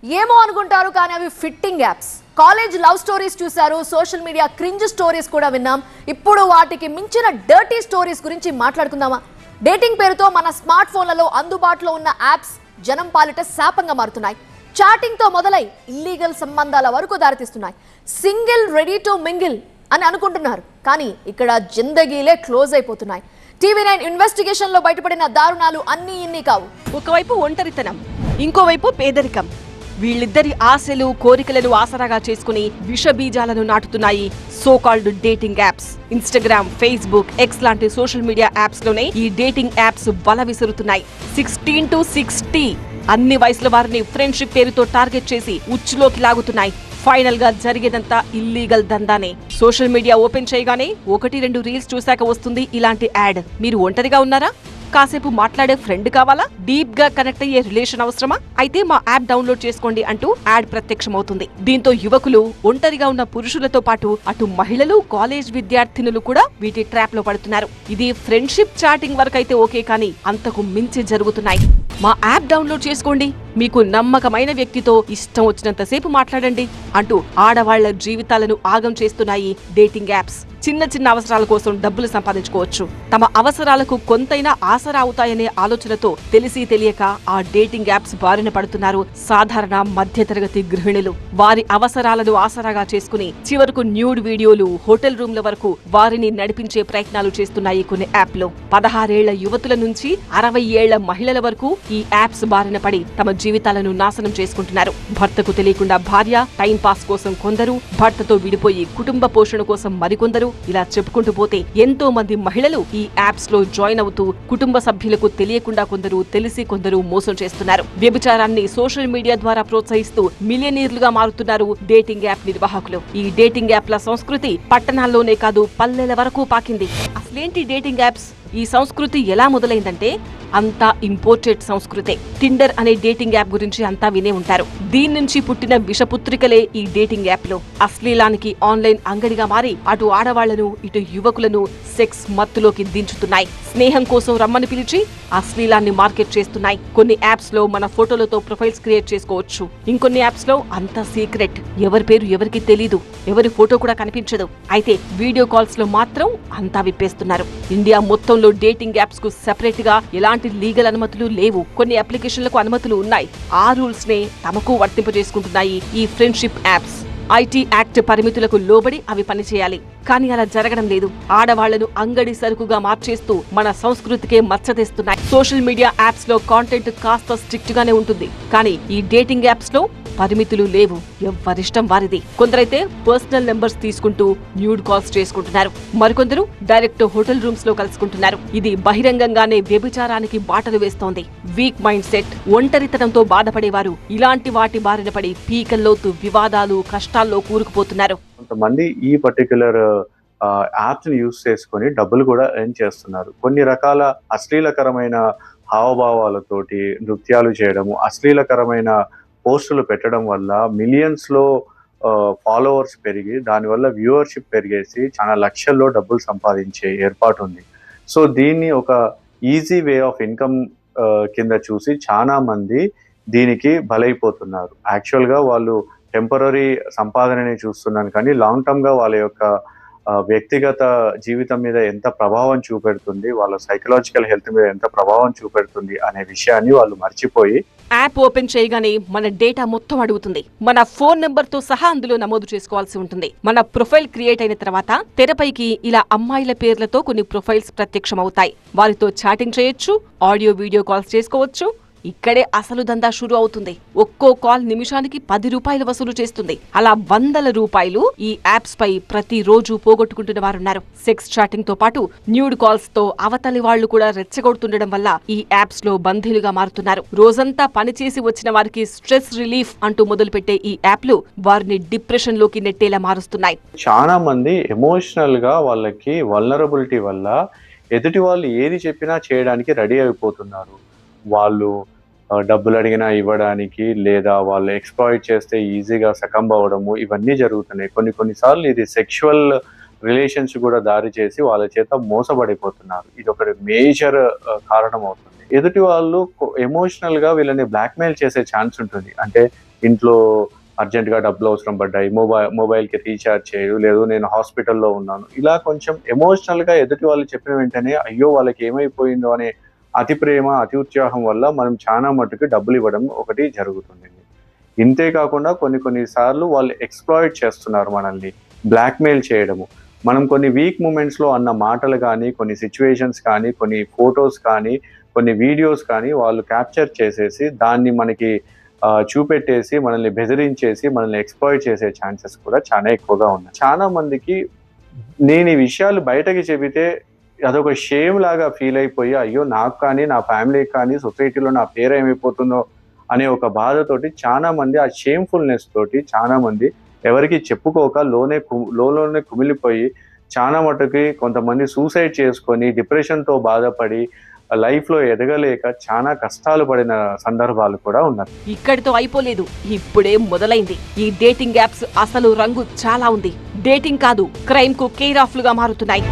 ఏమో అనుకుంటారు కానీ అవి fitting apps. College love stories చూశారు, సోషల్ మీడియా క్రింజ్ స్టోరీస్ కూడా విన్నాం. ఇప్పుడు వాటికి మించిన డర్టీ స్టోరీస్ గురించి మాట్లాడుకుందామా? డేటింగ్ పేరుతో మన స్మార్ట్ ఫోన్లలో అందుబాటులో ఉన్న యాప్స్ జనం పాలిట శాపంగా మారుతున్నాయి. చాటింగ్ తో మొదలై ఇల్లీగల్ సంబంధాల వరకు దారితీస్తున్నాయి. సింగిల్ రెడీ టు మింగిల్ అని అనుకుంటున్నారు, కానీ ఇక్కడ జిందగీలే క్లోజ్ అయిపోతున్నాయి. టీవీ9 ఇన్వెస్టిగేషన్ లో బయటపడిన దారుణాలు అన్నీ ఇన్ని కావు. ఒకవైపు ఒంటరితనం, ఇంకోవైపు పేదరికం. వీళ్ళిద్దరి ఆశలు కోరికలను ఆసరాగా చేసుకుని విష బీజాలను నాటుతున్నాయి so called dating apps. Instagram, Facebook, X లాంటి సోషల్ మీడియా యాప్స్ లోనే ఈ డేటింగ్ యాప్స్ బల విసురుతున్నాయి. 16 to 60 అన్ని వయసుల వారిని ఫ్రెండ్షిప్ పేరుతో టార్గెట్ చేసి ఉచ్చులోకి లాగుతున్నాయి. ఫైనల్ గా జరిగేదంతా ఇల్లీగల్ దందానే. సోషల్ మీడియా ఓపెన్ చేయగానే 1-2 రీల్స్ చూశాక వస్తుంది ఇలాంటి యాడ్. మీరు ఒంటరిగా ఉన్నారా? కాసేపు మాట్లాడే ఫ్రెండ్ కావాలా? డీప్ గా కనెక్ట్ అయ్యే రిలేషన్ అవసరమా? అయితే మా యాప్ డౌన్లోడ్ చేసుకోండి అంటూ యాడ్ ప్రత్యక్షమవుతుంది. దీంతో యువకులు, ఒంటరిగా ఉన్న పురుషులతో పాటు అటు మహిళలు, కాలేజ్ విద్యార్థినులు కూడా వీటి ట్రాప్ లో పడుతున్నారు. ఇది ఫ్రెండ్షిప్ చాటింగ్ వరకైతే ఓకే, కానీ అంతకు మించి జరుగుతున్నాయి. మా యాప్ డౌన్లోడ్ చేసుకోండి, మీకు నమ్మకమైన వ్యక్తితో ఇష్టం వచ్చినంతసేపు మాట్లాడండి అంటూ ఆడవాళ్ల జీవితాలను ఆగం చేస్తున్నాయి డేటింగ్ యాప్స్. చిన్న చిన్న అవసరాల కోసం డబ్బులు సంపాదించుకోవచ్చు. తమ అవసరాలకు కొంతైనా ఆసరా అవుతాయనే ఆలోచనతో తెలిసి తెలియక ఆ డేటింగ్ యాప్స్ బారిన పడుతున్నారు సాధారణ మధ్యతరగతి గృహిణులు. వారి అవసరాలను ఆసరాగా చేసుకుని చివరకు న్యూడ్ వీడియోలు, హోటల్ రూమ్ల వరకు వారిని నడిపించే ప్రయత్నాలు చేస్తున్నాయి కొన్ని యాప్లు. 16 ఏళ్ల యువతుల నుంచి 60 ఏళ్ల మహిళల వరకు ఈ యాప్స్ బారిన పడి తమ జీవితాలను నాశనం చేసుకుంటున్నారు. భర్తకు తెలియకుండా భార్య, టైం పాస్ కోసం కొందరు, భర్తతో విడిపోయి కుటుంబ పోషణ కోసం మరికొందరు, ఇలా చెప్పుకుంటూ పోతే ఎంతో మంది మహిళలు ఈ యాప్స్ లో జాయిన్ అవుతూ కుటుంబ సభ్యులకు తెలియకుండా కొందరు, తెలిసి కొందరు మోసం చేస్తున్నారు. వ్యభిచారాన్ని సోషల్ మీడియా ద్వారా ప్రోత్సహిస్తూ మిలియనీర్లుగా మారుతున్నారు డేటింగ్ యాప్ నిర్వాహకులు. ఈ డేటింగ్ యాప్ల సంస్కృతి పట్టణాల్లోనే కాదు, పల్లెల వరకు పాకింది. అసలేంటి డేటింగ్ యాప్స్? ఈ సంస్కృతి ఎలా మొదలైందంటే అంతా ఇంపోర్టెడ్ సంస్కృతే. టిండర్ అనే డేటింగ్ యాప్ గురించి అంతా వినే ఉంటారు. దీని నుంచి పుట్టిన విషపుత్రికలే ఈ డేటింగ్ యాప్లు. అశ్లీలానికి ఆన్లైన్ అంగడిగా మారి అటు ఆడవాళ్లను, ఇటు యువకులను సెక్స్ మత్తులోకి దించుతున్నాయి. స్నేహం కోసం రమ్మని పిలిచి అశ్లీలాన్ని మార్కెట్ చేస్తున్నాయి. కొన్ని యాప్స్ లో మన ఫోటోలతో ప్రొఫైల్స్ క్రియేట్ చేసుకోవచ్చు. ఇంకొన్ని యాప్స్ లో అంతా సీక్రెట్, ఎవరి పేరు ఎవరికి తెలీదు, ఎవరి ఫోటో కూడా కనిపించదు. అయితే వీడియో కాల్స్ లో మాత్రం అంతా విప్పేస్తున్నారు. ఇండియా మొత్తంలో డేటింగ్ యాప్స్ కు సెపరేట్ గా ఎలాంటి లీగల్ అనుమతులు లేవు. కొన్ని అప్లికేషన్లకు అనుమతులు ఉన్నాయి. ఆ రూల్స్ నే తమకు వర్తింపజేసుకుంటున్నాయి ఈ ఫ్రెండ్షిప్ యాప్స్. ఐటీ యాక్ట్ పరిమితులకు లోబడి అవి పనిచేయాలి, కానీ అలా జరగడం లేదు. ఆడవాళ్లను అంగడి సరుకుగా మార్చేస్తూ మన సంస్కృతికే మచ్చ తెస్తున్నాయి. సోషల్ మీడియా యాప్స్ లో కాంటెంట్ కాస్త స్ట్రిక్ట్ గానే ఉంటుంది, కానీ ఈ డేటింగ్ యాప్స్ లో పరిమితులు లేవు. ఎవరిష్టం వారిది. కొందరైతే పర్సనల్ నెంబర్స్ తీసుకుంటూ న్యూడ్ కాల్స్ చేసుకుంటున్నారు. మరికొందరు డైరెక్ట్ హోటల్ రూమ్స్ లో కలుసుకుంటున్నారు. ఇది బహిరంగంగానే వ్యభిచారానికి బాటలు వేస్తోంది. వీక్ మైండ్ సెట్, ఒంటరితనంతో బాధపడేవారు ఇలాంటి వాటి బారిన పడి పీకల్లోతు వివాదాలు, కష్టాల్లో కూరుకుపోతున్నారు. కొంతమంది ఈ పర్టిక్యులర్ యాప్స్ ని యూజ్ చేసుకొని డబ్బులు కూడా ఎర్న్ చేస్తున్నారు. కొన్ని రకాల అశ్లీలకరమైన హావభావాలతోటి నృత్యాలు చేయడము, అశ్లీలకరమైన పోస్టులు పెట్టడం వల్ల మిలియన్స్ లో ఫాలోవర్స్ పెరిగి దానివల్ల వ్యూవర్షిప్ పెరిగేసి చాలా లక్షల్లో డబ్బులు సంపాదించే ఏర్పాటు ఉంది. సో దీన్ని ఒక ఈజీ వే ఆఫ్ ఇన్కమ్ కింద చూసి చాలా మంది దీనికి బలైపోతున్నారు. యాక్చువల్గా వాళ్ళు టెంపరరీ సంపాదనని చూస్తున్నాను, కానీ లాంగ్ టర్మ్ గా వాళ్ళ యొక్క వ్యక్తిగత జీవితం మీద ఎంత ప్రభావం చూపెడుతుంది, వాళ్ళ సైకలాజికల్ హెల్త్ మీద ఎంత ప్రభావం చూపెడుతుంది అనే విషయాన్ని వాళ్ళు మర్చిపోయి యాప్ ఓపెన్ చేయగానే మన డేటా మొత్తం అడుగుతుంది. మన ఫోన్ నెంబర్ తో సహా అందులో నమోదు చేసుకోవాల్సి ఉంటుంది. మన ప్రొఫైల్ క్రియేట్ అయిన తర్వాత తెరపైకి ఇలా అమ్మాయిల పేర్లతో కొన్ని ప్రొఫైల్స్ ప్రత్యక్షమవుతాయి. వారితో చాటింగ్ చేయొచ్చు, ఆడియో వీడియో కాల్స్ చేసుకోవచ్చు. ఇక్కడే అసలు దందా షురు అవుతుంది. ఒక్కో కాల్ నిమిషానికి 10 రూపాయలు వసూలు చేస్తుంది. అలా వందల రూపాయలు ఈ యాప్స్ పై ప్రతి రోజు పోగొట్టుకుంటున్న వారున్నారు. సెక్స్ చాటింగ్ తో పాటు న్యూడ్ కాల్స్ తో అవతలి వాళ్లు కూడా రెచ్చగొడుతుండడం వల్ల ఈ యాప్స్ లో బందీలుగా మారుతున్నారు. రోజంతా పనిచేసి వచ్చిన వారికి స్ట్రెస్ రిలీఫ్ అంటూ మొదలుపెట్టే ఈ యాప్లు వారిని డిప్రెషన్ లోకి నెట్టేలా మారుస్తున్నాయి. చాలా మంది ఎమోషనల్ గా వాళ్ళకి వల్నరబిలిటీ వల్ల ఎదుటి వాళ్ళు ఏది చెప్పినా చేయడానికి రెడీ అయిపోతున్నారు. వాళ్ళు డబ్బులు అడిగినా ఇవ్వడానికి, లేదా వాళ్ళు ఎక్స్‌ప్లాయిట్ చేస్తే ఈజీగా సకంబ్ అవ్వడము, ఇవన్నీ జరుగుతున్నాయి. కొన్నిసార్లు ఇది సెక్షువల్ రిలేషన్స్ కూడా దారి చేసి వాళ్ళ చేత మోసబడిపోతున్నారు. ఇది ఒక మేజర్ కారణం అవుతుంది. ఎదుటి వాళ్ళు ఎమోషనల్ గా వీళ్ళని బ్లాక్మెయిల్ చేసే ఛాన్స్ ఉంటుంది. అంటే ఇంట్లో అర్జెంట్ గా డబ్బులు అవసరం పడ్డాయి, మొబైల్ కి రీఛార్జ్ చేయు, లేదు నేను హాస్పిటల్లో ఉన్నాను, ఇలా కొంచెం ఎమోషనల్ గా ఎదుటి వాళ్ళు చెప్పిన వెంటనే అయ్యో వాళ్ళకి ఏమైపోయిందో అనే అతి ప్రేమ, అతి ఉత్సాహం వల్ల మనం చాలా మట్టుకు డబ్బులు ఇవ్వడం ఒకటి జరుగుతుంది. ఇంతే కాకుండా కొన్ని సార్లు వాళ్ళు ఎక్స్‌ప్లాయిట్ చేస్తున్నారు మనల్ని, బ్లాక్‌మెయిల్ చేయడము. మనం కొన్ని వీక్ మూమెంట్స్‌లో అన్న మాటలు కానీ, కొన్ని సిట్యుయేషన్స్ కానీ, కొన్ని ఫోటోస్ కానీ, కొన్ని వీడియోస్ కానీ వాళ్ళు క్యాప్చర్ చేసేసి దాన్ని మనకి చూపెట్టేసి, మనల్ని బెదిరించేసి, మనల్ని ఎక్స్‌ప్లాయిట్ చేసే ఛాన్సెస్ కూడా చాలా ఎక్కువగా ఉన్నాయి. చాలా మందికి నేను ఈ విషయాలు బయటకి చెబితే అదొక షేమ్ లాగా ఫీల్ అయిపోయి, అయ్యో నాకు కానీ, నా ఫ్యామిలీకి కానీ, సొసైటీలో నా పేరు ఏమైపోతుందో అనే ఒక బాధతోటి చాలా మంది ఆ షేమ్‌ఫుల్‌నెస్ తోటి చాలా మంది ఎవరికీ చెప్పుకోక లోలోనే కుమిలిపోయి చాలా మటుకి కొంతమంది సూసైడ్ చేసుకొని డిప్రెషన్‌తో బాధపడి లైఫ్‌లో ఎదగలేక చాలా కష్టాలు పడిన సందర్భాలు కూడా ఉన్నాయి. ఇక్కడితో అయిపోలేదు, ఇప్పుడే మొదలైంది. ఈ డేటింగ్ యాప్స్ అసలు రంగు చాలా ఉంది. డేటింగ్ కాదు, క్రైమ్ కు కేర్ ఆఫ్ లుగా మారుతున్నాయి.